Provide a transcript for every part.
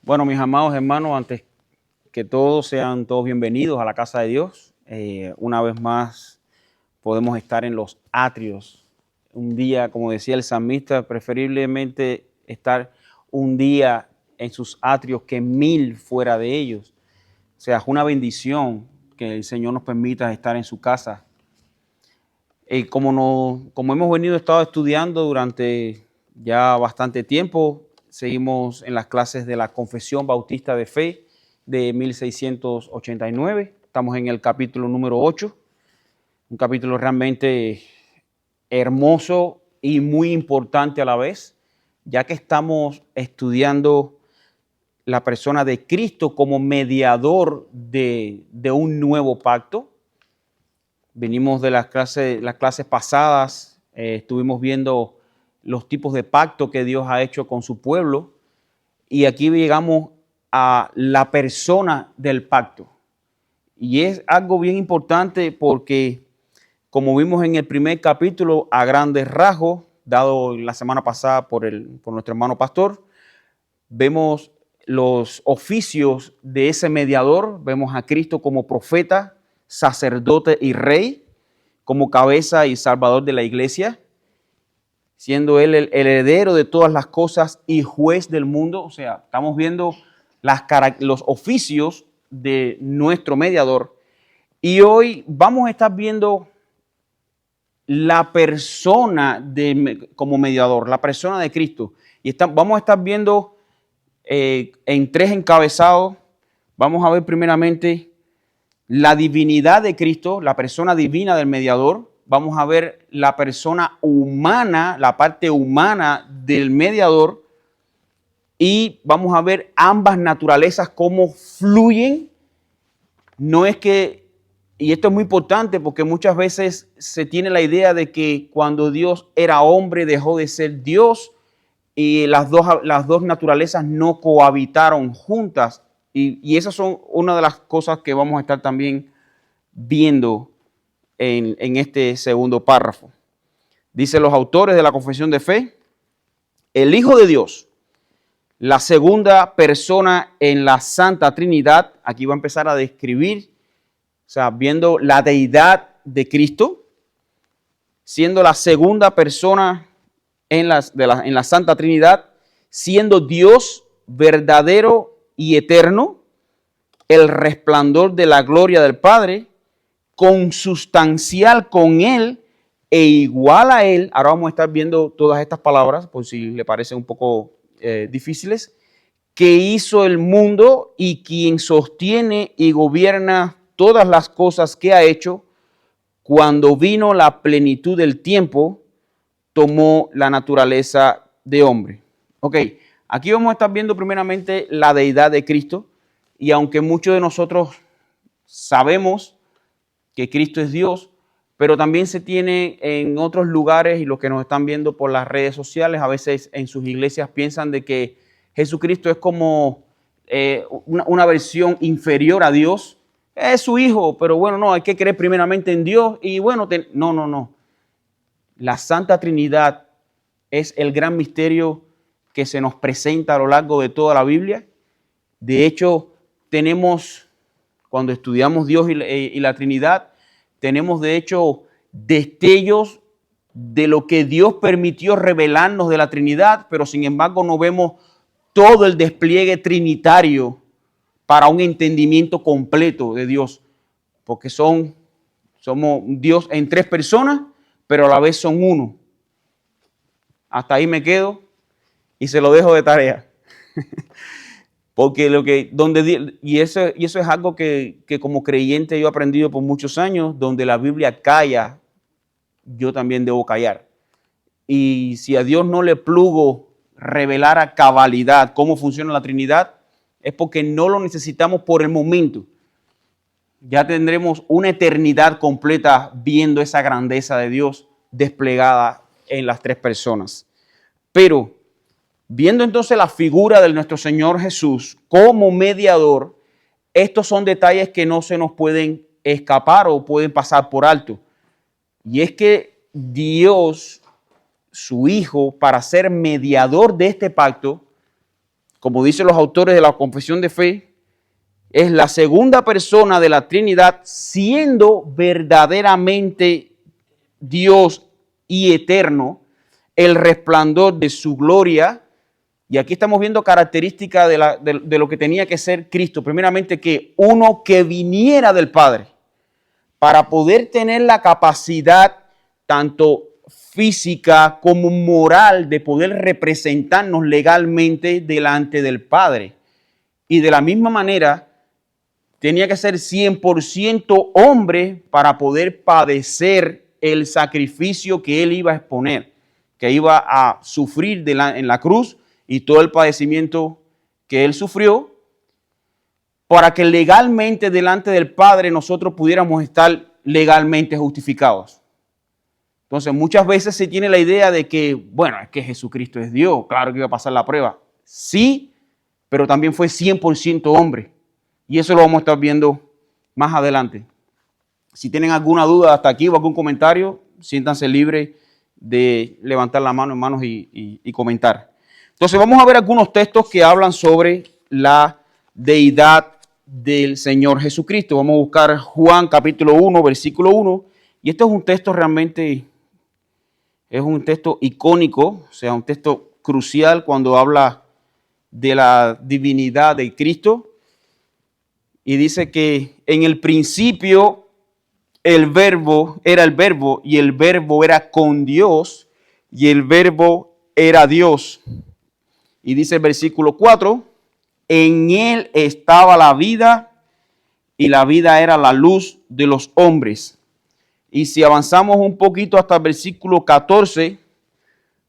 Bueno, mis amados hermanos, antes que todo, sean todos bienvenidos a la casa de Dios. Una vez más podemos estar en los atrios. Un día, como decía el salmista, preferiblemente estar un día en sus atrios que 1000 fuera de ellos. O sea, es una bendición que el Señor nos permita estar en su casa. Como hemos estado estudiando durante ya bastante tiempo, seguimos en las clases de la Confesión Bautista de Fe de 1689. Estamos en el capítulo número 8, un capítulo realmente hermoso y muy importante a la vez, ya que estamos estudiando la persona de Cristo como mediador de un nuevo pacto. Venimos de las clases pasadas, estuvimos viendo los tipos de pacto que Dios ha hecho con su pueblo y aquí llegamos a la persona del pacto. Y es algo bien importante porque, como vimos en el primer capítulo, a grandes rasgos, dado la semana pasada por nuestro hermano pastor, vemos los oficios de ese mediador, vemos a Cristo como profeta, sacerdote y rey, como cabeza y salvador de la iglesia, siendo él el heredero de todas las cosas y juez del mundo. O sea, estamos viendo los oficios de nuestro mediador. Y hoy vamos a estar viendo la persona como mediador, la persona de Cristo. Y vamos a estar viendo en 3 encabezados. Vamos a ver primeramente la divinidad de Cristo, la persona divina del mediador. Vamos a ver la persona humana, la parte humana del mediador. Y vamos a ver ambas naturalezas, cómo fluyen. No es que, y esto es muy importante porque muchas veces se tiene la idea de que cuando Dios era hombre dejó de ser Dios y las dos naturalezas no cohabitaron juntas. Y esas son una de las cosas que vamos a estar también viendo en este segundo párrafo. Dicen los autores de la Confesión de Fe: el Hijo de Dios, la segunda persona en la Santa Trinidad. Aquí va a empezar a describir, o sea, viendo la deidad de Cristo, siendo la segunda persona en la Santa Trinidad, siendo Dios verdadero y eterno, el resplandor de la gloria del Padre, consustancial con Él e igual a Él. Ahora vamos a estar viendo todas estas palabras, por si le parecen un poco difíciles. Que hizo el mundo y quien sostiene y gobierna todas las cosas que ha hecho, cuando vino la plenitud del tiempo, tomó la naturaleza de hombre. Ok, aquí vamos a estar viendo primeramente la deidad de Cristo, y aunque muchos de nosotros sabemos que Cristo es Dios, pero también se tiene en otros lugares, y los que nos están viendo por las redes sociales, a veces en sus iglesias piensan de que Jesucristo es como una versión inferior a Dios. Es su hijo, pero bueno, no, hay que creer primeramente en Dios y bueno, no. La Santa Trinidad es el gran misterio que se nos presenta a lo largo de toda la Biblia. De hecho, tenemos, cuando estudiamos Dios y la Trinidad, tenemos de hecho destellos de lo que Dios permitió revelarnos de la Trinidad, pero sin embargo no vemos todo el despliegue trinitario para un entendimiento completo de Dios, porque somos Dios en 3 personas, pero a la vez son uno. Hasta ahí me quedo y se lo dejo de tarea. Porque eso es algo que como creyente yo he aprendido por muchos años, donde la Biblia calla, yo también debo callar. Y si a Dios no le plugo revelar a cabalidad cómo funciona la Trinidad, es porque no lo necesitamos por el momento. Ya tendremos una eternidad completa viendo esa grandeza de Dios desplegada en las 3 personas. Pero viendo entonces la figura de nuestro Señor Jesús como mediador, estos son detalles que no se nos pueden escapar o pueden pasar por alto. Y es que Dios, su Hijo, para ser mediador de este pacto, como dicen los autores de la Confesión de Fe, es la segunda persona de la Trinidad, siendo verdaderamente Dios y eterno, el resplandor de su gloria. Y aquí estamos viendo características de lo que tenía que ser Cristo. Primeramente, que uno que viniera del Padre para poder tener la capacidad tanto física como moral de poder representarnos legalmente delante del Padre. Y de la misma manera, tenía que ser 100% hombre para poder padecer el sacrificio que él iba a exponer, que iba a sufrir en la cruz y todo el padecimiento que él sufrió, para que legalmente delante del Padre nosotros pudiéramos estar legalmente justificados. Entonces, muchas veces se tiene la idea de que, bueno, es que Jesucristo es Dios, claro que iba a pasar la prueba. Sí, pero también fue 100% hombre. Y eso lo vamos a estar viendo más adelante. Si tienen alguna duda hasta aquí o algún comentario, siéntanse libres de levantar la mano, hermanos, y comentar. Entonces, vamos a ver algunos textos que hablan sobre la deidad del Señor Jesucristo. Vamos a buscar Juan capítulo 1, versículo 1. Y este es un texto realmente, es un texto icónico, o sea, un texto crucial cuando habla de la divinidad de Cristo. Y dice que en el principio el verbo era el verbo y el verbo era con Dios y el verbo era Dios. Y dice el versículo 4, en él estaba la vida y la vida era la luz de los hombres. Y si avanzamos un poquito hasta el versículo 14,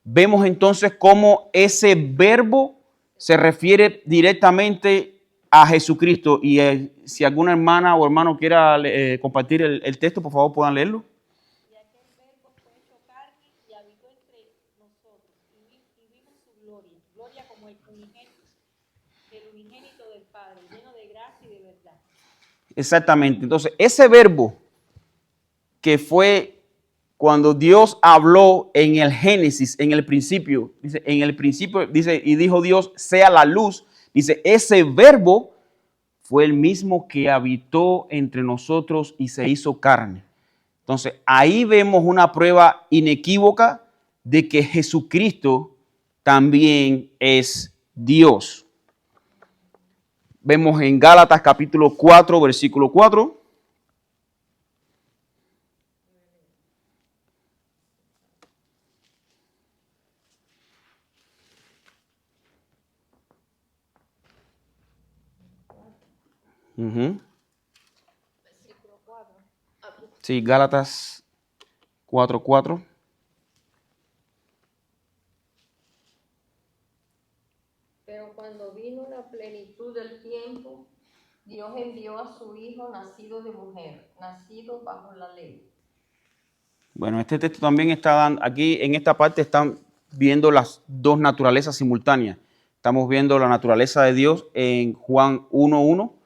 vemos entonces cómo ese verbo se refiere directamente a Jesucristo. Y si alguna hermana o hermano quiera compartir el texto, por favor, puedan leerlo. Y aquel verbo fue hecho carne y habitó entre nosotros, y vimos su gloria, gloria como el unigénito del Padre, lleno de gracia y de verdad. Exactamente. Entonces, ese verbo que fue cuando Dios habló en el Génesis, en el principio, dice, en el principio, dice, y dijo Dios, sea la luz. Dice, ese verbo fue el mismo que habitó entre nosotros y se hizo carne. Entonces, ahí vemos una prueba inequívoca de que Jesucristo también es Dios. Vemos en Gálatas capítulo 4, versículo 4. Versículo 4. Sí, Gálatas 4:4. Pero cuando vino la plenitud del tiempo, Dios envió a su Hijo nacido de mujer, nacido bajo la ley. Bueno, este texto también está dando, aquí en esta parte están viendo las dos naturalezas simultáneas. Estamos viendo la naturaleza de Dios en Juan 1:1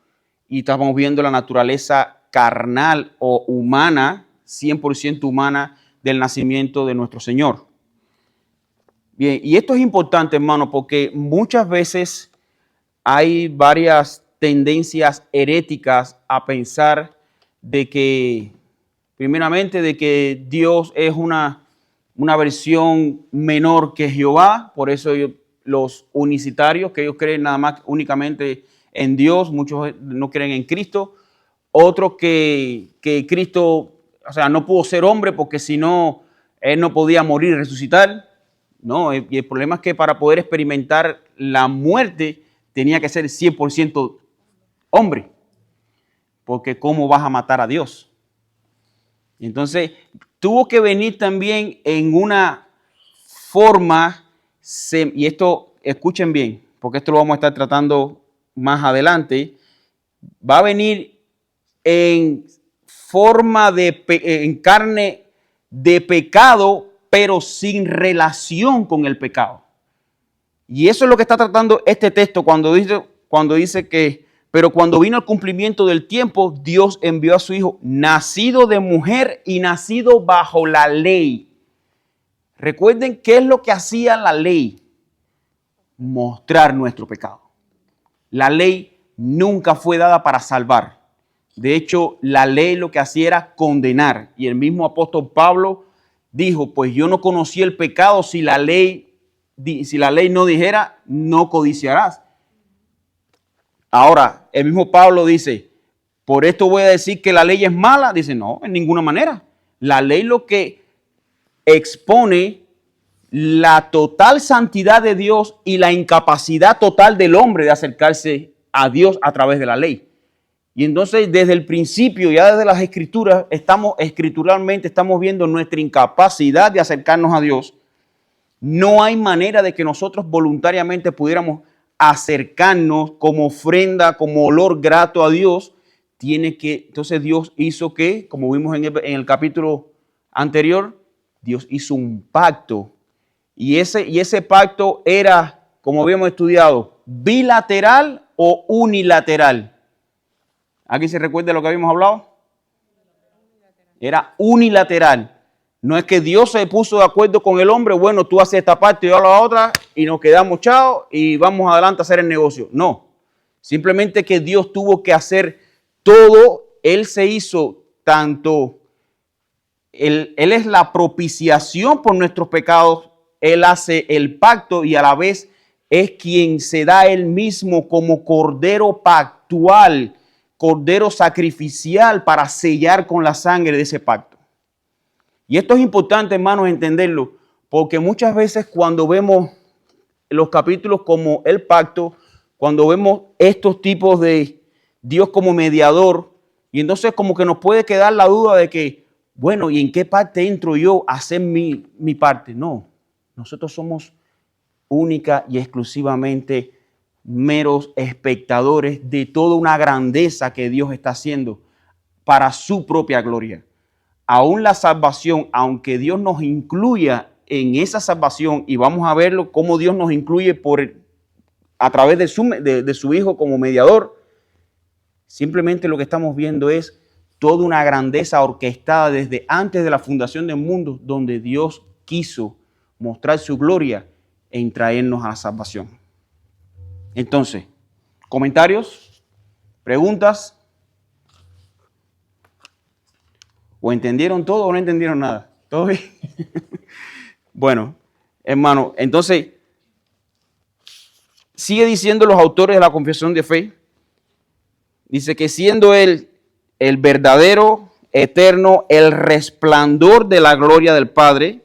y estamos viendo la naturaleza carnal o humana, 100% humana del nacimiento de nuestro Señor. Bien, y esto es importante, hermano, porque muchas veces hay varias tendencias heréticas a pensar de que, primeramente, de que Dios es una versión menor que Jehová. Por eso los unicitarios, que ellos creen nada más únicamente en Dios, muchos no creen en Cristo. Otros que Cristo, o sea, no pudo ser hombre porque si no, él no podía morir y resucitar. No, y el problema es que para poder experimentar la muerte tenía que ser 100% hombre, porque ¿cómo vas a matar a Dios? Entonces, tuvo que venir también en una forma, y esto, escuchen bien, porque esto lo vamos a estar tratando más adelante, va a venir en forma en carne de pecado, pero sin relación con el pecado. Y eso es lo que está tratando este texto cuando dice que, pero cuando vino el cumplimiento del tiempo, Dios envió a su Hijo, nacido de mujer y nacido bajo la ley. Recuerden qué es lo que hacía la ley. mostrar nuestro pecado. La ley nunca fue dada para salvar. De hecho, la ley lo que hacía era condenar. Y el mismo apóstol Pablo dijo, pues yo no conocí el pecado si la ley no dijera, no codiciarás. Ahora, el mismo Pablo dice, por esto voy a decir que la ley es mala. Dice, no, en ninguna manera. La ley lo que expone la total santidad de Dios y la incapacidad total del hombre de acercarse a Dios a través de la ley. Y entonces desde el principio, ya desde las escrituras, escrituralmente estamos viendo nuestra incapacidad de acercarnos a Dios. No hay manera de que nosotros voluntariamente pudiéramos acercarnos como ofrenda, como olor grato a Dios. Entonces Dios hizo que, como vimos en el capítulo anterior, Dios hizo un pacto. Y ese pacto era, como habíamos estudiado, bilateral o unilateral. ¿Aquí se recuerda lo que habíamos hablado? Era unilateral. No es que Dios se puso de acuerdo con el hombre, bueno, tú haces esta parte y yo la otra, y nos quedamos chao y vamos adelante a hacer el negocio. No, simplemente que Dios tuvo que hacer todo. Él se hizo tanto, Él es la propiciación por nuestros pecados, Él hace el pacto y a la vez es quien se da Él mismo como cordero pactual, cordero sacrificial para sellar con la sangre de ese pacto. Y esto es importante, hermanos, entenderlo, porque muchas veces cuando vemos los capítulos como el pacto, cuando vemos estos tipos de Dios como mediador, y entonces como que nos puede quedar la duda de que, bueno, ¿y en qué parte entro yo a hacer mi parte? No, nosotros somos única y exclusivamente meros espectadores de toda una grandeza que Dios está haciendo para su propia gloria. Aún la salvación, aunque Dios nos incluya en esa salvación, y vamos a verlo cómo Dios nos incluye a través de su Hijo como mediador, simplemente lo que estamos viendo es toda una grandeza orquestada desde antes de la fundación del mundo, donde Dios quiso mostrar su gloria en traernos a la salvación. Entonces, ¿comentarios? ¿Preguntas? ¿O entendieron todo o no entendieron nada? ¿Todo bien? Bueno, hermano, entonces, sigue diciendo los autores de la Confesión de Fe, dice que siendo Él el verdadero, eterno, el resplandor de la gloria del Padre,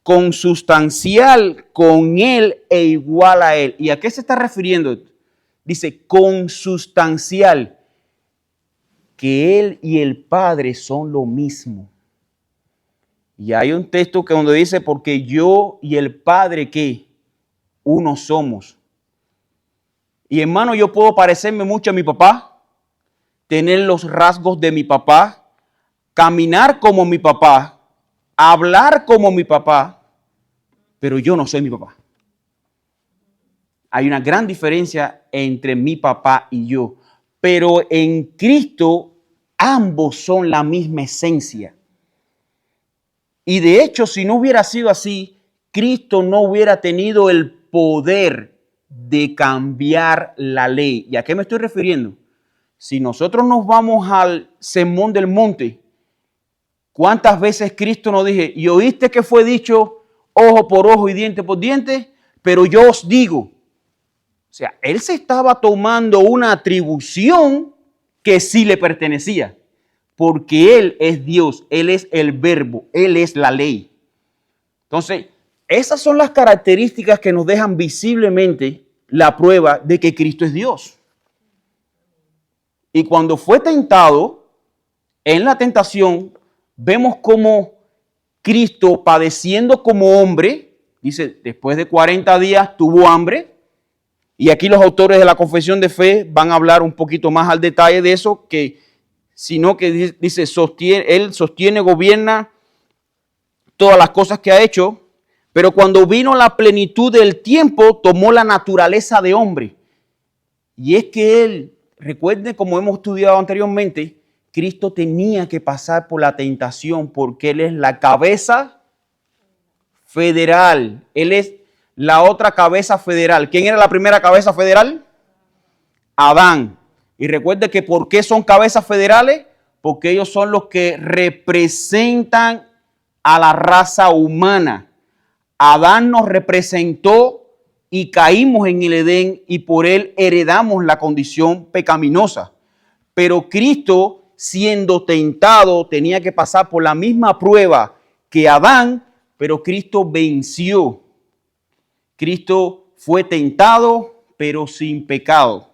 consustancial con Él e igual a Él. ¿Y a qué se está refiriendo? Dice consustancial, que Él y el Padre son lo mismo. Y hay un texto que donde dice, porque yo y el Padre, ¿qué? Uno somos. Y hermano, yo puedo parecerme mucho a mi papá, tener los rasgos de mi papá, caminar como mi papá, hablar como mi papá, pero yo no soy mi papá. Hay una gran diferencia entre mi papá y yo, pero en Cristo ambos son la misma esencia. Y de hecho, si no hubiera sido así, Cristo no hubiera tenido el poder de cambiar la ley. ¿Y a qué me estoy refiriendo? Si nosotros nos vamos al Sermón del Monte, ¿cuántas veces Cristo nos dice, y oíste que fue dicho ojo por ojo y diente por diente? Pero yo os digo, o sea, Él se estaba tomando una atribución que sí le pertenecía, porque Él es Dios, Él es el verbo, Él es la ley. Entonces, esas son las características que nos dejan visiblemente la prueba de que Cristo es Dios. Y cuando fue tentado, en la tentación, vemos cómo Cristo, padeciendo como hombre, dice, después de 40 días tuvo hambre. Y aquí los autores de la Confesión de Fe van a hablar un poquito más al detalle de eso, sino que dice, Él sostiene, gobierna todas las cosas que ha hecho, pero cuando vino la plenitud del tiempo, tomó la naturaleza de hombre. Y es que Él, recuerden como hemos estudiado anteriormente, Cristo tenía que pasar por la tentación porque Él es la cabeza federal. Él es la otra cabeza federal. ¿Quién era la primera cabeza federal? Adán. Y recuerde que ¿por qué son cabezas federales? Porque ellos son los que representan a la raza humana. Adán nos representó y caímos en el Edén y por él heredamos la condición pecaminosa. Pero Cristo, siendo tentado, tenía que pasar por la misma prueba que Adán, pero Cristo venció. Cristo fue tentado, pero sin pecado.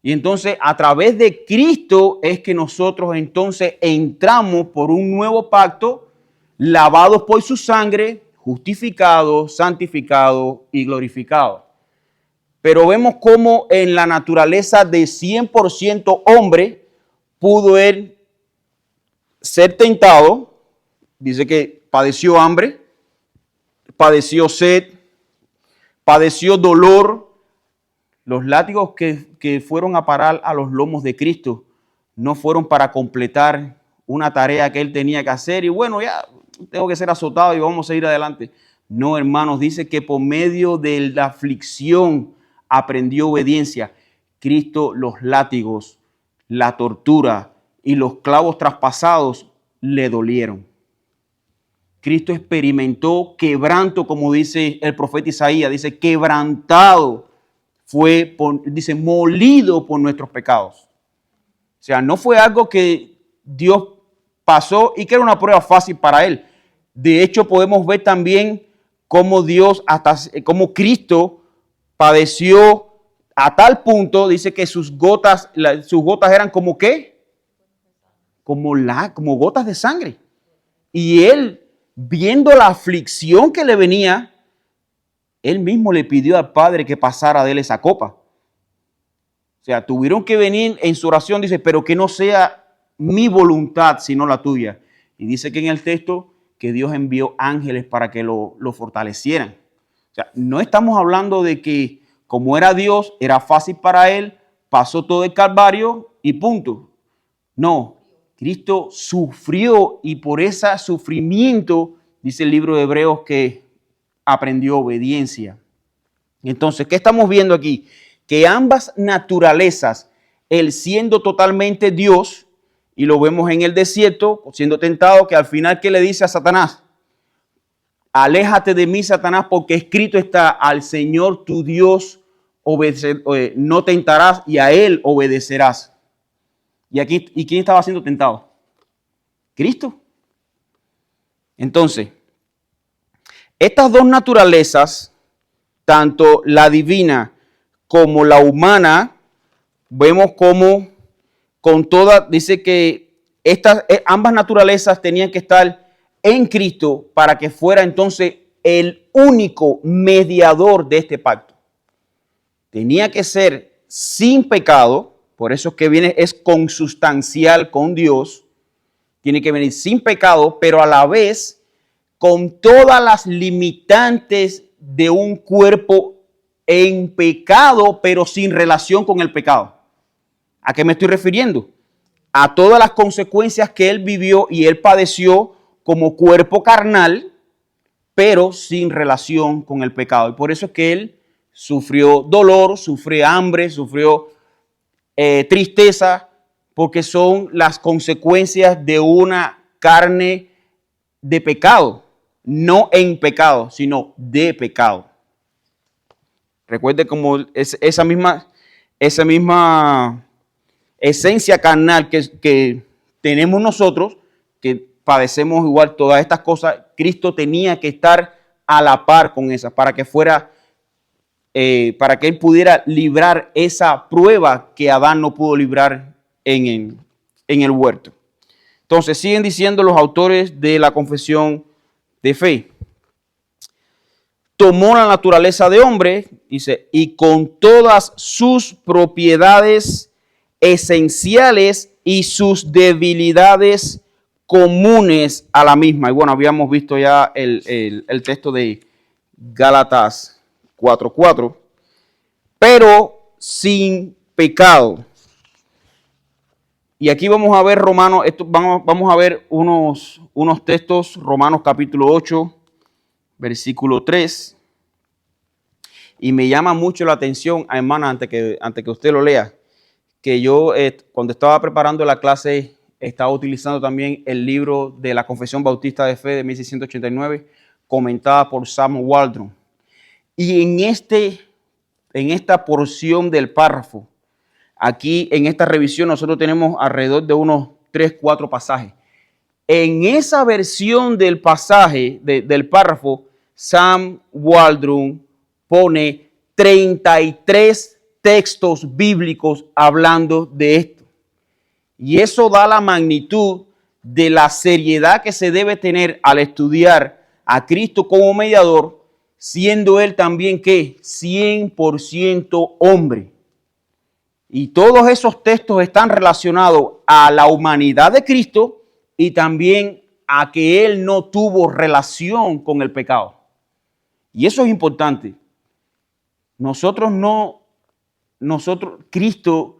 Y entonces a través de Cristo es que nosotros entonces entramos por un nuevo pacto, lavados por su sangre, justificados, santificados y glorificados. Pero vemos cómo en la naturaleza de 100% hombre pudo él ser tentado. Dice que padeció hambre, padeció sed, padeció dolor. Los látigos que fueron a parar a los lomos de Cristo no fueron para completar una tarea que él tenía que hacer y bueno, ya tengo que ser azotado y vamos a ir adelante. No, hermanos, dice que por medio de la aflicción aprendió obediencia. Cristo, los látigos, la tortura y los clavos traspasados le dolieron. Cristo experimentó quebranto, como dice el profeta Isaías, dice quebrantado. Fue, dice, molido por nuestros pecados. O sea, no fue algo que Dios pasó y que era una prueba fácil para él. De hecho, podemos ver también cómo cómo Cristo padeció a tal punto, dice que sus gotas eran como ¿qué? Como gotas de sangre. Y él, viendo la aflicción que le venía, él mismo le pidió al Padre que pasara de él esa copa. O sea, tuvieron que venir en su oración, dice, pero que no sea mi voluntad, sino la tuya. Y dice que en el texto que Dios envió ángeles para que lo fortalecieran. O sea, no estamos hablando de que como era Dios, era fácil para él, pasó todo el Calvario y punto. No, Cristo sufrió y por ese sufrimiento, dice el libro de Hebreos, que aprendió obediencia. Entonces, ¿qué estamos viendo aquí? Que ambas naturalezas, él siendo totalmente Dios, y lo vemos en el desierto, siendo tentado, que al final, ¿qué le dice a Satanás? Aléjate de mí, Satanás, porque escrito está, al Señor tu Dios no tentarás y a Él obedecerás. ¿Y quién estaba siendo tentado? Cristo. Entonces, estas dos naturalezas, tanto la divina como la humana, vemos como dice que ambas naturalezas tenían que estar en Cristo para que fuera entonces el único mediador de este pacto. Tenía que ser sin pecado, por eso es que viene, es consustancial con Dios, tiene que venir sin pecado, pero a la vez con todas las limitantes de un cuerpo en pecado, pero sin relación con el pecado. ¿A qué me estoy refiriendo? A todas las consecuencias que él vivió y él padeció como cuerpo carnal, pero sin relación con el pecado. Y por eso es que él sufrió dolor, sufrió hambre, sufrió tristeza, porque son las consecuencias de una carne de pecado. No en pecado, sino de pecado. Recuerde como esa misma esencia carnal que tenemos nosotros, que padecemos igual todas estas cosas, Cristo tenía que estar a la par con esas para que él pudiera librar esa prueba que Adán no pudo librar en el huerto. Entonces siguen diciendo los autores de la confesión de fe. Tomó la naturaleza de hombre, dice, y con todas sus propiedades esenciales y sus debilidades comunes a la misma. Y bueno, habíamos visto ya el texto de Gálatas 4:4, pero sin pecado. Y aquí vamos a ver vamos a ver unos textos, Romanos capítulo 8, versículo 3. Y me llama mucho la atención, hermana, antes que usted lo lea, que yo cuando estaba preparando la clase estaba utilizando también el libro de la Confesión Bautista de Fe de 1689, comentada por Sam Waldron. Y en esta porción del párrafo, aquí en esta revisión nosotros tenemos alrededor de unos 3, 4 pasajes. En esa versión del pasaje, del párrafo, Sam Waldron pone 33 textos bíblicos hablando de esto. Y eso da la magnitud de la seriedad que se debe tener al estudiar a Cristo como mediador, siendo Él también, ¿qué? 100% hombre. Y todos esos textos están relacionados a la humanidad de Cristo y también a que Él no tuvo relación con el pecado. Y eso es importante. Cristo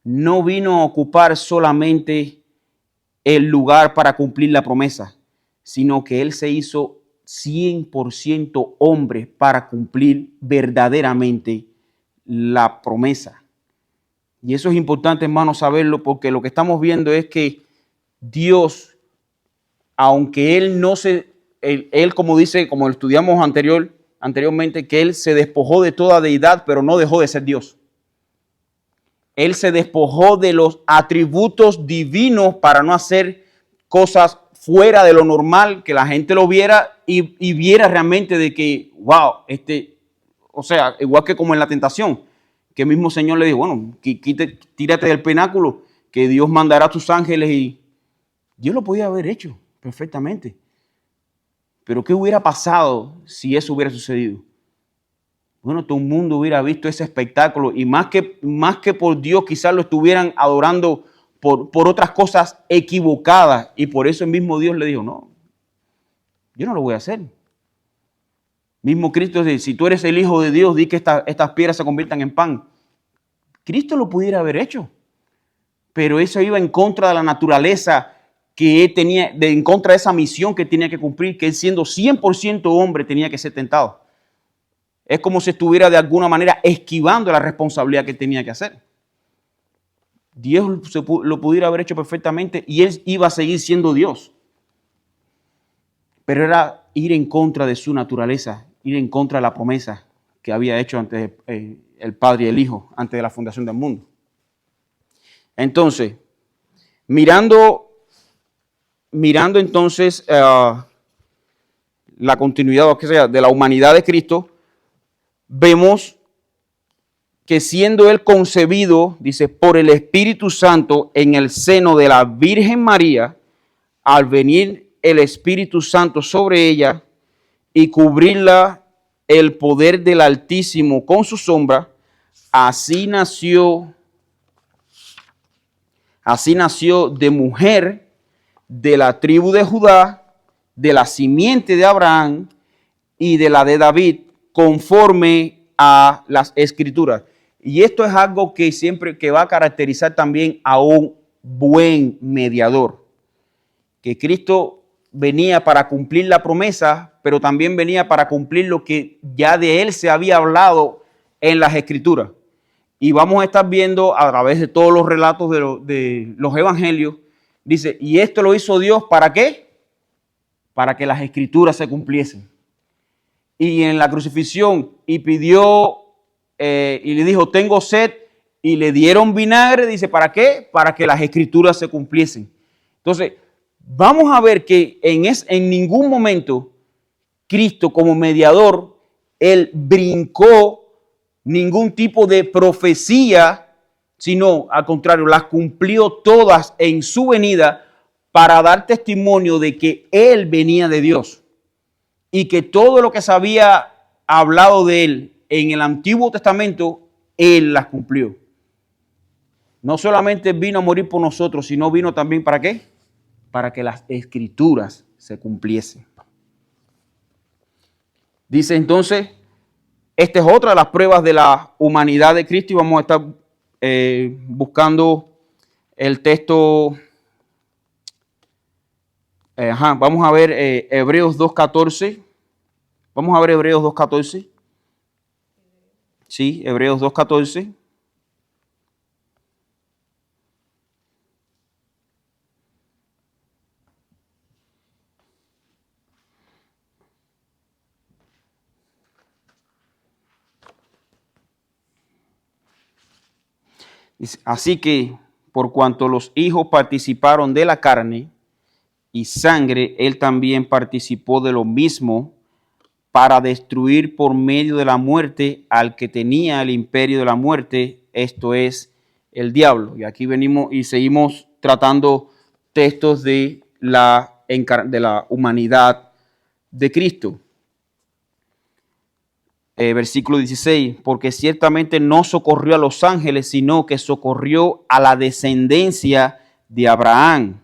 no vino a ocupar solamente el lugar para cumplir la promesa, sino que Él se hizo 100% hombre para cumplir verdaderamente la promesa. Y eso es importante, hermanos, saberlo, porque lo que estamos viendo es que Dios, aunque Él como dice, como lo estudiamos anteriormente, que Él se despojó de toda deidad, pero no dejó de ser Dios. Él se despojó de los atributos divinos para no hacer cosas fuera de lo normal, que la gente lo viera y viera realmente de que, wow, o sea, igual que como en la tentación, que el mismo Señor le dijo, bueno, tírate del pináculo, que Dios mandará a tus ángeles, y Dios lo podía haber hecho perfectamente. Pero ¿qué hubiera pasado si eso hubiera sucedido? Bueno, todo el mundo hubiera visto ese espectáculo y más que por Dios, quizás lo estuvieran adorando por otras cosas equivocadas. Y por eso el mismo Dios le dijo, no, yo no lo voy a hacer. Mismo Cristo dice, si tú eres el Hijo de Dios, di que estas piedras se conviertan en pan. Cristo lo pudiera haber hecho, pero eso iba en contra de la naturaleza que él tenía, en contra de esa misión que tenía que cumplir, que él siendo 100% hombre tenía que ser tentado. Es como si estuviera de alguna manera esquivando la responsabilidad que tenía que hacer. Dios lo pudiera haber hecho perfectamente y él iba a seguir siendo Dios. Pero era ir en contra de su naturaleza, ir en contra de la promesa que había hecho antes el Padre y el Hijo, antes de la fundación del mundo. Entonces, mirando entonces la continuidad, o que sea, de la humanidad de Cristo, vemos que siendo Él concebido, dice, por el Espíritu Santo en el seno de la Virgen María, al venir el Espíritu Santo sobre ella y cubrirla el poder del Altísimo con su sombra, así nació de mujer de la tribu de Judá, de la simiente de Abraham y de la de David, conforme a las Escrituras. Y esto es algo que que va a caracterizar también a un buen mediador. Que Cristo venía para cumplir la promesa, pero también venía para cumplir lo que ya de él se había hablado en las Escrituras. Y vamos a estar viendo a través de todos los relatos de los evangelios, dice, y esto lo hizo Dios, ¿para qué? Para que las Escrituras se cumpliesen. Y en la crucifixión, y pidió, y le dijo, tengo sed, y le dieron vinagre, dice, ¿para qué? Para que las Escrituras se cumpliesen. Entonces, vamos a ver que en ningún momento Cristo como mediador, Él brincó ningún tipo de profecía, sino al contrario, las cumplió todas en su venida para dar testimonio de que Él venía de Dios y que todo lo que se había hablado de Él en el Antiguo Testamento, Él las cumplió. No solamente vino a morir por nosotros, sino vino también ¿para qué? Para que las Escrituras se cumpliesen. Dice entonces, esta es otra de las pruebas de la humanidad de Cristo y vamos a estar buscando el texto. Vamos a ver Hebreos 2.14. Vamos a ver Hebreos 2.14. Sí, Hebreos 2:14. Dice, así que por cuanto los hijos participaron de la carne y sangre, él también participó de lo mismo para destruir por medio de la muerte al que tenía el imperio de la muerte, esto es el diablo. Y aquí venimos y seguimos tratando textos de la humanidad de Cristo. Versículo 16, porque ciertamente no socorrió a los ángeles, sino que socorrió a la descendencia de Abraham.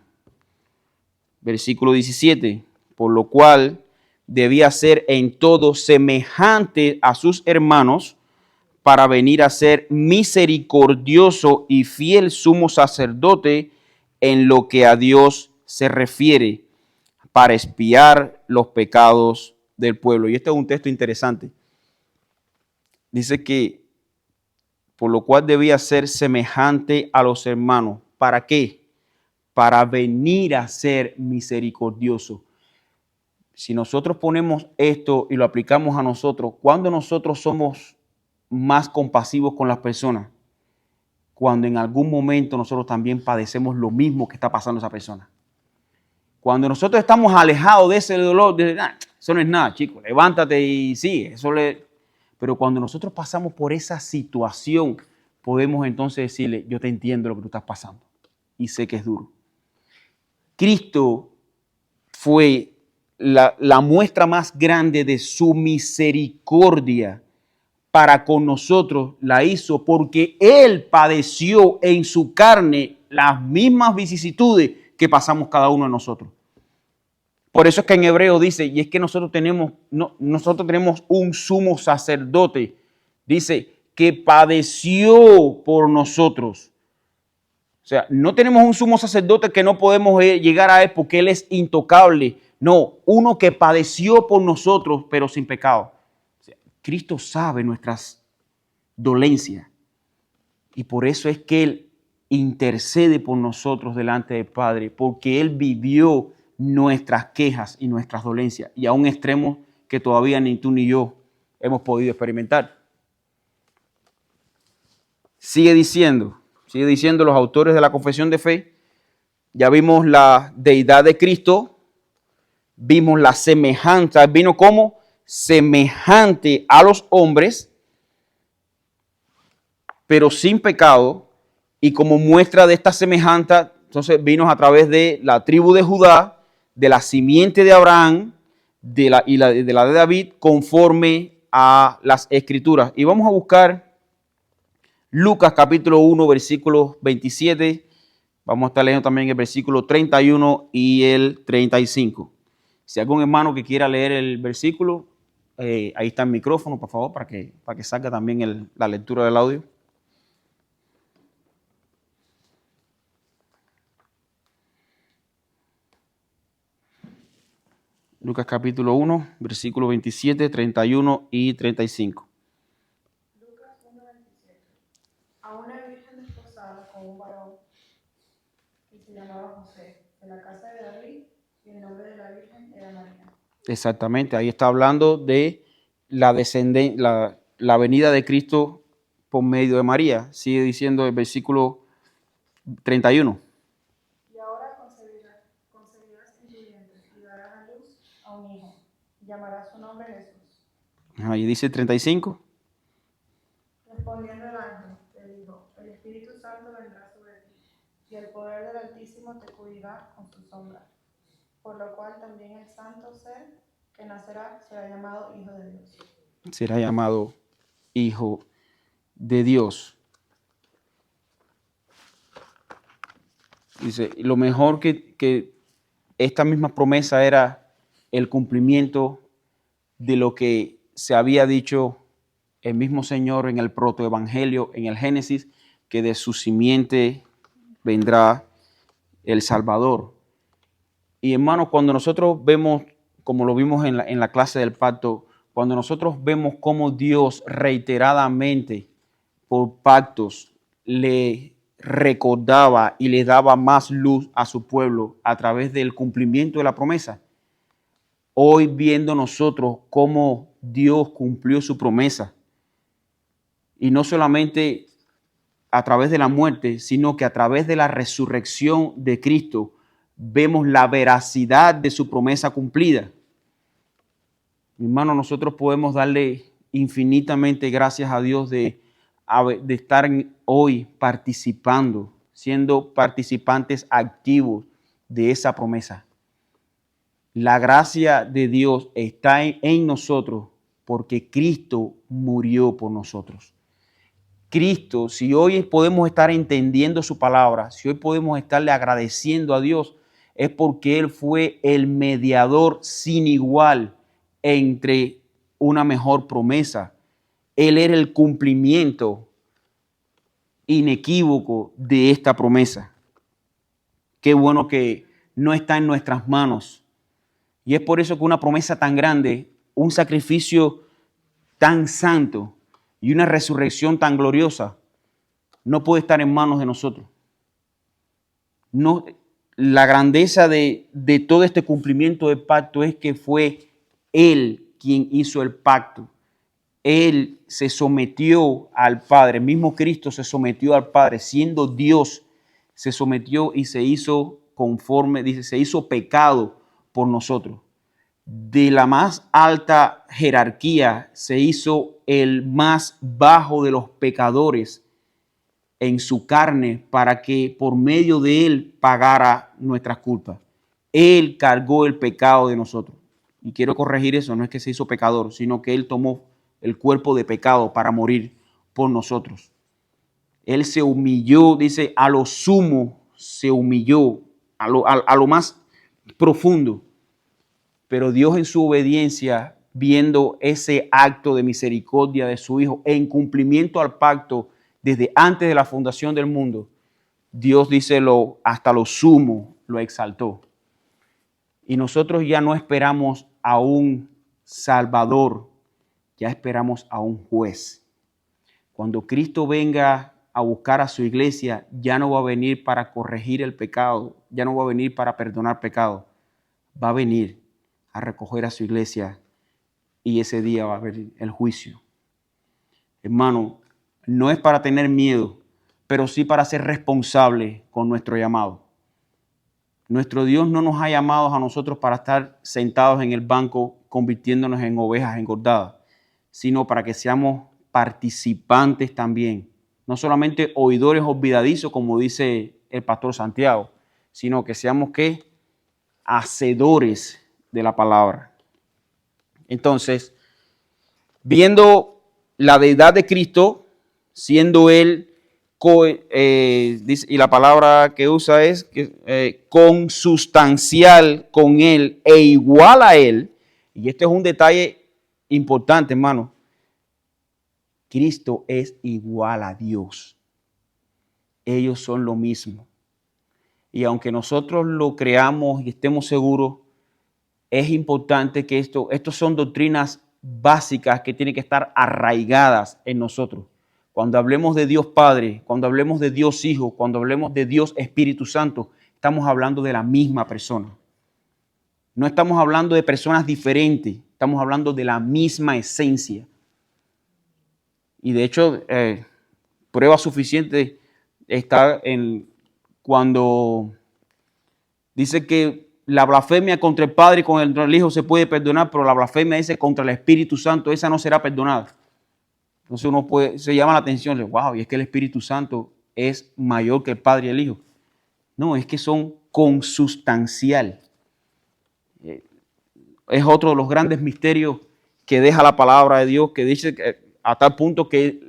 Versículo 17, por lo cual debía ser en todo semejante a sus hermanos para venir a ser misericordioso y fiel sumo sacerdote en lo que a Dios se refiere, para expiar los pecados del pueblo. Y este es un texto interesante. Dice que por lo cual debía ser semejante a los hermanos. ¿Para qué? Para venir a ser misericordioso. Si nosotros ponemos esto y lo aplicamos a nosotros, ¿cuándo nosotros somos más compasivos con las personas? Cuando en algún momento nosotros también padecemos lo mismo que está pasando a esa persona. Cuando nosotros estamos alejados de ese dolor, eso no es nada, chico, levántate y sigue. Pero cuando nosotros pasamos por esa situación, podemos entonces decirle, yo te entiendo lo que tú estás pasando y sé que es duro. Cristo fue la muestra más grande de su misericordia para con nosotros. La hizo porque Él padeció en su carne las mismas vicisitudes que pasamos cada uno de nosotros. Por eso es que en Hebreo dice, y es que nosotros tenemos un sumo sacerdote, dice, que padeció por nosotros. O sea, no tenemos un sumo sacerdote que no podemos llegar a él porque Él es intocable. No, uno que padeció por nosotros, pero sin pecado. O sea, Cristo sabe nuestras dolencias. Y por eso es que Él intercede por nosotros delante del Padre, porque Él vivió nuestras quejas y nuestras dolencias, y a un extremo que todavía ni tú ni yo hemos podido experimentar. Sigue diciendo los autores de la confesión de fe, ya vimos la deidad de Cristo, vimos la semejanza, vino como semejante a los hombres, pero sin pecado, y como muestra de esta semejanza, entonces vino a través de la tribu de Judá, de la simiente de Abraham, de la de David, conforme a las Escrituras. Y vamos a buscar Lucas capítulo 1, versículos 27. Vamos a estar leyendo también el versículo 31 y el 35. Si algún hermano que quiera leer el versículo, ahí está el micrófono, por favor, para que salga también la lectura del audio. Lucas capítulo 1, versículo 27, 31 y 35. Lucas 1:27. A una virgen desposada con un varón que se llamaba José, de la casa de David, y el nombre de la virgen era María. Exactamente, ahí está hablando de la venida de Cristo por medio de María. Sigue diciendo el versículo 31. Y ahora concebirás en tu vientre y darás a luz a un hijo, y llamarás su nombre Jesús. Ahí dice 35. Respondiendo el ángel, le dijo, el Espíritu Santo vendrá sobre ti, y el poder del Altísimo te cubrirá con su sombra. Por lo cual también el santo ser que nacerá será llamado Hijo de Dios. Será llamado Hijo de Dios. Dice, lo mejor que esta misma promesa era el cumplimiento de lo que se había dicho el mismo Señor en el protoevangelio, en el Génesis, que de su simiente vendrá el Salvador. Y hermanos, cuando nosotros vemos, como lo vimos en la clase del pacto, cuando nosotros vemos cómo Dios reiteradamente por pactos le recordaba y le daba más luz a su pueblo a través del cumplimiento de la promesa, hoy viendo nosotros cómo Dios cumplió su promesa, y no solamente a través de la muerte, sino que a través de la resurrección de Cristo, vemos la veracidad de su promesa cumplida. Mi hermano, nosotros podemos darle infinitamente gracias a Dios de estar hoy participando, siendo participantes activos de esa promesa. La gracia de Dios está en nosotros porque Cristo murió por nosotros. Cristo, si hoy podemos estar entendiendo su palabra, si hoy podemos estarle agradeciendo a Dios, es porque Él fue el mediador sin igual entre una mejor promesa. Él era el cumplimiento inequívoco de esta promesa. Qué bueno que no está en nuestras manos. Y es por eso que una promesa tan grande, un sacrificio tan santo y una resurrección tan gloriosa no puede estar en manos de nosotros. No, la grandeza de todo este cumplimiento del pacto es que fue Él quien hizo el pacto. Él se sometió al Padre, el mismo Cristo se sometió al Padre, siendo Dios, se sometió y se hizo conforme, dice, se hizo pecado por nosotros. De la más alta jerarquía se hizo el más bajo de los pecadores en su carne para que por medio de Él pagara nuestras culpas. Él cargó el pecado de nosotros. Y quiero corregir eso, no es que se hizo pecador, sino que Él tomó el cuerpo de pecado para morir por nosotros. Él se humilló, dice, a lo sumo se humilló, a lo más profundo. Pero Dios en su obediencia, viendo ese acto de misericordia de su Hijo en cumplimiento al pacto desde antes de la fundación del mundo, Dios dice hasta lo sumo lo exaltó. Y nosotros ya no esperamos a un Salvador, ya esperamos a un juez. Cuando Cristo venga a buscar a su iglesia, ya no va a venir para corregir el pecado, ya no va a venir para perdonar pecado, va a venir a recoger a su iglesia y ese día va a haber el juicio. Hermano, no es para tener miedo, pero sí para ser responsable con nuestro llamado. Nuestro Dios no nos ha llamado a nosotros para estar sentados en el banco convirtiéndonos en ovejas engordadas, sino para que seamos participantes también. No solamente oidores olvidadizos, como dice el pastor Santiago, sino que seamos ¿qué? Hacedores de la palabra. Entonces, viendo la deidad de Cristo, siendo Él, y la palabra que usa es consustancial con Él e igual a Él, y este es un detalle importante, hermano, Cristo es igual a Dios. Ellos son lo mismo. Y aunque nosotros lo creamos y estemos seguros, es importante que estos son doctrinas básicas que tienen que estar arraigadas en nosotros. Cuando hablemos de Dios Padre, cuando hablemos de Dios Hijo, cuando hablemos de Dios Espíritu Santo, estamos hablando de la misma persona. No estamos hablando de personas diferentes, estamos hablando de la misma esencia. Y de hecho, prueba suficiente está cuando dice que la blasfemia contra el Padre y contra el Hijo se puede perdonar, pero la blasfemia dice contra el Espíritu Santo, esa no será perdonada. Entonces uno se llama la atención, wow, y es que el Espíritu Santo es mayor que el Padre y el Hijo. No, es que son consustancial. Es otro de los grandes misterios que deja la palabra de Dios, que dice que a tal punto que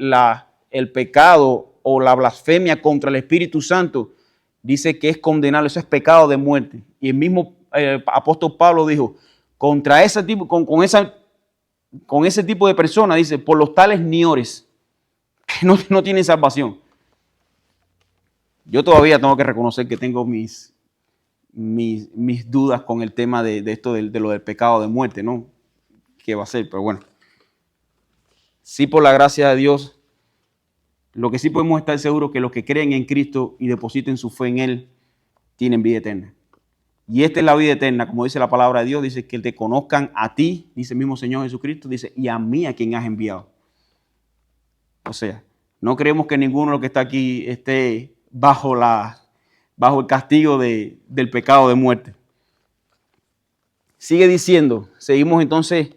el pecado o la blasfemia contra el Espíritu Santo dice que es condenable, eso es pecado de muerte. Y el mismo apóstol Pablo dijo, contra ese tipo, con ese tipo de personas, dice, por los tales ni ores, que no tienen salvación. Yo todavía tengo que reconocer que tengo mis dudas con el tema de esto de lo del pecado de muerte, ¿no? ¿Qué va a ser? Pero bueno. Sí, por la gracia de Dios, lo que sí podemos estar seguros que los que creen en Cristo y depositen su fe en Él tienen vida eterna. Y esta es la vida eterna, como dice la palabra de Dios, dice que te conozcan a ti, dice el mismo Señor Jesucristo, dice, y a mí a quien has enviado. O sea, no creemos que ninguno de los que está aquí esté bajo el castigo del pecado de muerte. Sigue diciendo, seguimos entonces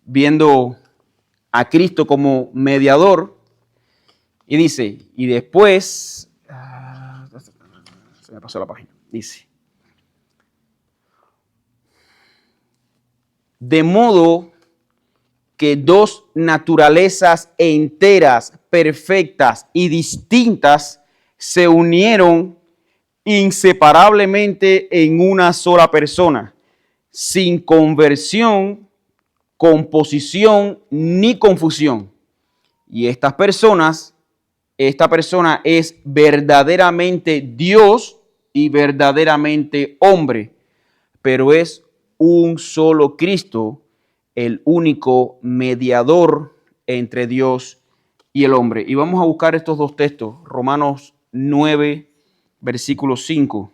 viendo a Cristo como mediador y dice, y después, se me pasó la página, dice, de modo que dos naturalezas enteras, perfectas y distintas se unieron inseparablemente en una sola persona, sin conversión, composición ni confusión. Y esta persona es verdaderamente Dios y verdaderamente hombre, pero es un solo Cristo, el único mediador entre Dios y el hombre. Y vamos a buscar estos dos textos, Romanos 9, versículo 5.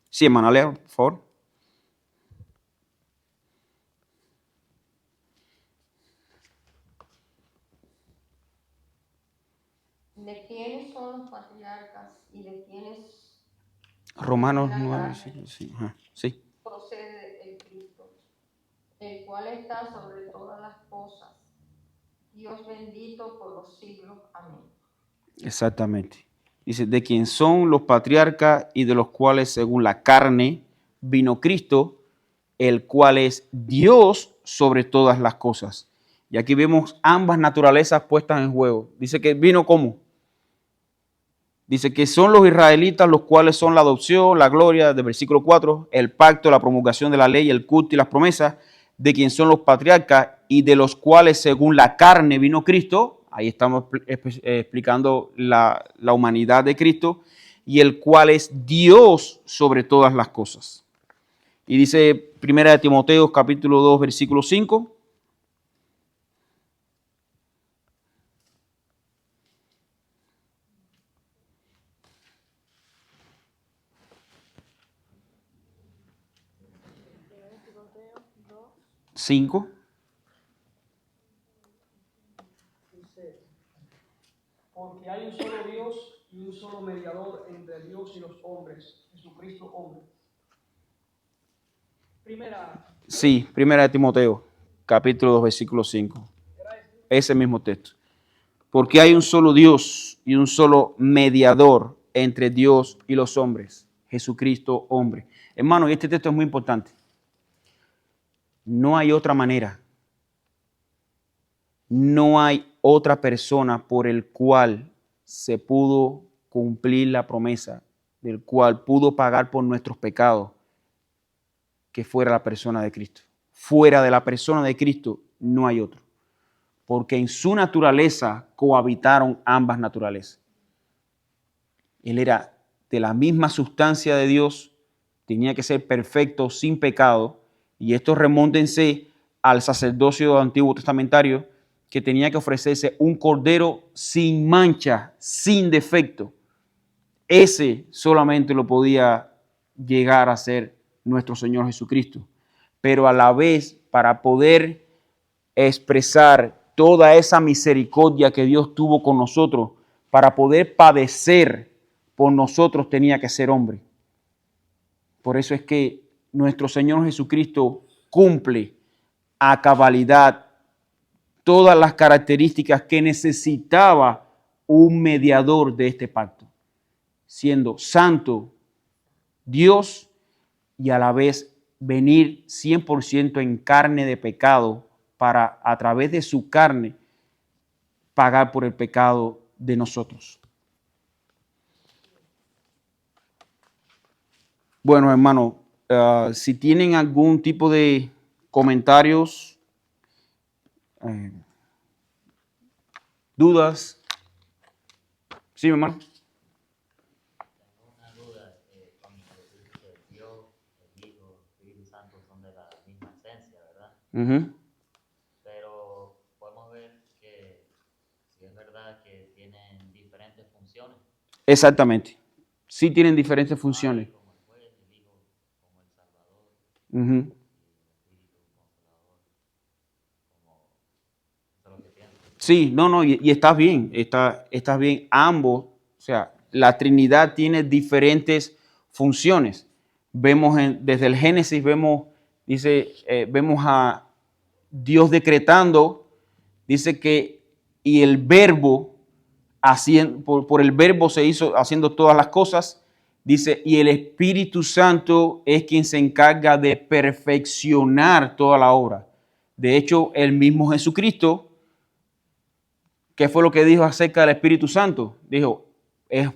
Sí, hermano, lea, por favor. ¿De quiénes son los patriarcas y de quiénes Romanos la 9, carne sí, ajá, sí. procede el Cristo, el cual está sobre todas las cosas? Dios bendito por los siglos. Amén. Exactamente. Dice, de quién son los patriarcas y de los cuales según la carne vino Cristo, el cual es Dios sobre todas las cosas. Y aquí vemos ambas naturalezas puestas en juego. Dice que vino ¿cómo? Dice que son los israelitas los cuales son la adopción, la gloria, del versículo 4, el pacto, la promulgación de la ley, el culto y las promesas, de quien son los patriarcas y de los cuales según la carne vino Cristo. Ahí estamos explicando la humanidad de Cristo, y el cual es Dios sobre todas las cosas. Y dice 1 Timoteo capítulo 2, versículo 5. Cinco. Porque hay un solo Dios y un solo mediador entre Dios y los hombres, Jesucristo hombre. Sí, 1 Timoteo, capítulo 2, versículo 5. Ese mismo texto. Porque hay un solo Dios y un solo mediador entre Dios y los hombres, Jesucristo hombre. Hermano, y este texto es muy importante. No hay otra manera. No hay otra persona por el cual se pudo cumplir la promesa, del cual pudo pagar por nuestros pecados, que fuera la persona de Cristo. Fuera de la persona de Cristo no hay otro, porque en su naturaleza cohabitaron ambas naturalezas. Él era de la misma sustancia de Dios, tenía que ser perfecto, sin pecado, y esto remóntense al sacerdocio antiguo testamentario, que tenía que ofrecerse un cordero sin mancha, sin defecto. Ese solamente lo podía llegar a ser nuestro Señor Jesucristo. Pero a la vez, para poder expresar toda esa misericordia que Dios tuvo con nosotros, para poder padecer por nosotros, tenía que ser hombre. Por eso es que nuestro Señor Jesucristo cumple a cabalidad todas las características que necesitaba un mediador de este pacto, siendo santo, Dios, y a la vez venir 100% en carne de pecado para, a través de su carne, pagar por el pecado de nosotros. Bueno, hermano, si tienen algún tipo de comentarios, dudas. Sí, mi hermano. Tengo una duda, cuando dice que Dios, el Hijo, el Espíritu Santo son de la misma esencia, ¿verdad? Uh-huh. Pero podemos ¿verdad? Que tienen diferentes funciones. Exactamente. Sí tienen diferentes funciones. Como el juez, el Hijo como el Salvador, Ujú. y el Espíritu Consolador, como eso es lo que pienso. Sí, no, y estás bien, estás bien. Ambos, o sea, la Trinidad tiene diferentes funciones. Vemos desde el Génesis, vemos a Dios decretando, dice que, y el verbo, por el verbo se hizo haciendo todas las cosas, dice, y el Espíritu Santo es quien se encarga de perfeccionar toda la obra. De hecho, el mismo Jesucristo, ¿qué fue lo que dijo acerca del Espíritu Santo? Dijo, es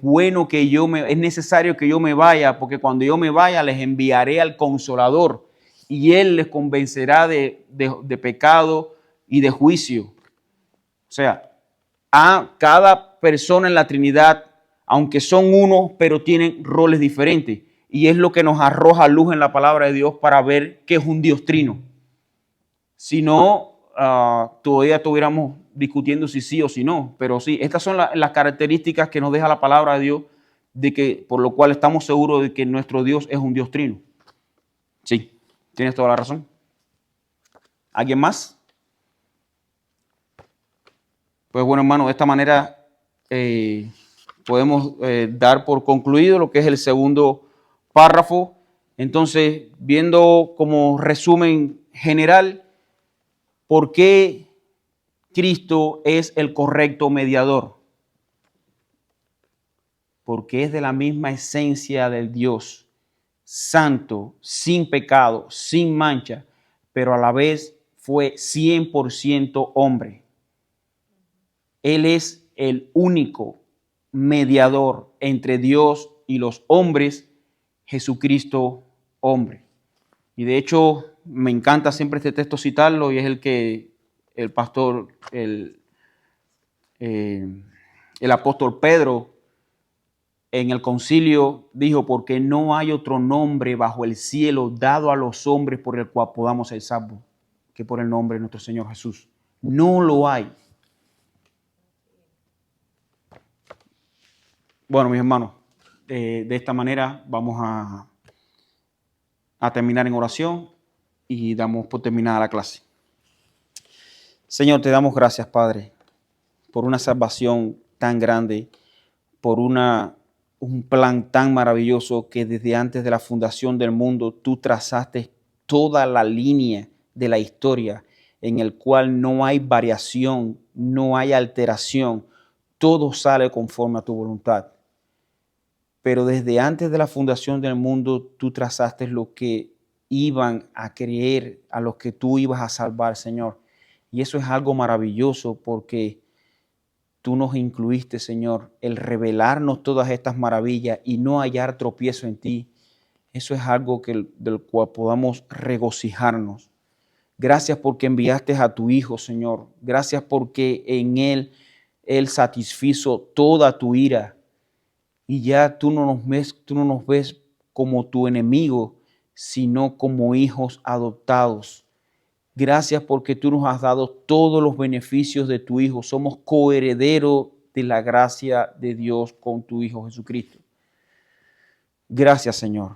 necesario que yo me vaya, porque cuando yo me vaya les enviaré al Consolador y Él les convencerá de pecado y de juicio. O sea, a cada persona en la Trinidad, aunque son uno, pero tienen roles diferentes. Y es lo que nos arroja luz en la palabra de Dios para ver que es un Dios trino. Si no, todavía estuviéramos discutiendo si sí o si no. Pero sí, estas son las características que nos deja la palabra de Dios, por lo cual estamos seguros de que nuestro Dios es un Dios trino. Sí, tienes toda la razón. ¿Alguien más? Pues bueno, hermano, de esta manera podemos dar por concluido lo que es el segundo párrafo. Entonces, viendo como resumen general, ¿por qué Cristo es el correcto mediador? Porque es de la misma esencia del Dios santo, sin pecado, sin mancha, pero a la vez fue 100% hombre. Él es el único mediador entre Dios y los hombres, Jesucristo hombre. Y de hecho, me encanta siempre este texto citarlo, y es el que el pastor, el apóstol Pedro en el concilio dijo, porque no hay otro nombre bajo el cielo dado a los hombres por el cual podamos ser salvos que por el nombre de nuestro Señor Jesús. No lo hay. Bueno, mis hermanos, de esta manera vamos a terminar en oración y damos por terminada la clase. Señor, te damos gracias, Padre, por una salvación tan grande, por un plan tan maravilloso que desde antes de la fundación del mundo tú trazaste toda la línea de la historia en el cual no hay variación, no hay alteración, todo sale conforme a tu voluntad. Pero desde antes de la fundación del mundo tú trazaste lo que iban a creer, a los que tú ibas a salvar, Señor. Y eso es algo maravilloso porque tú nos incluiste, Señor, el revelarnos todas estas maravillas y no hallar tropiezo en ti. Eso es algo del cual podamos regocijarnos. Gracias porque enviaste a tu Hijo, Señor. Gracias porque en Él satisfizo toda tu ira. Y ya tú no nos ves como tu enemigo, sino como hijos adoptados. Gracias porque tú nos has dado todos los beneficios de tu Hijo. Somos coherederos de la gracia de Dios con tu Hijo Jesucristo. Gracias, Señor.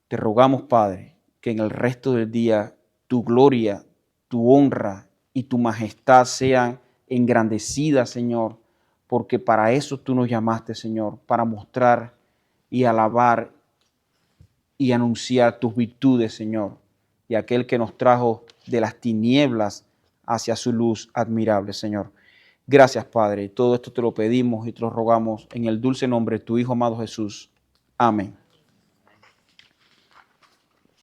Te rogamos, Padre, que en el resto del día tu gloria, tu honra y tu majestad sean engrandecidas, Señor, porque para eso tú nos llamaste, Señor, para mostrar y alabar y anunciar tus virtudes, Señor, y aquel que nos trajo de las tinieblas hacia su luz admirable, Señor. Gracias, Padre. Todo esto te lo pedimos y te lo rogamos en el dulce nombre de tu Hijo amado Jesús. Amén.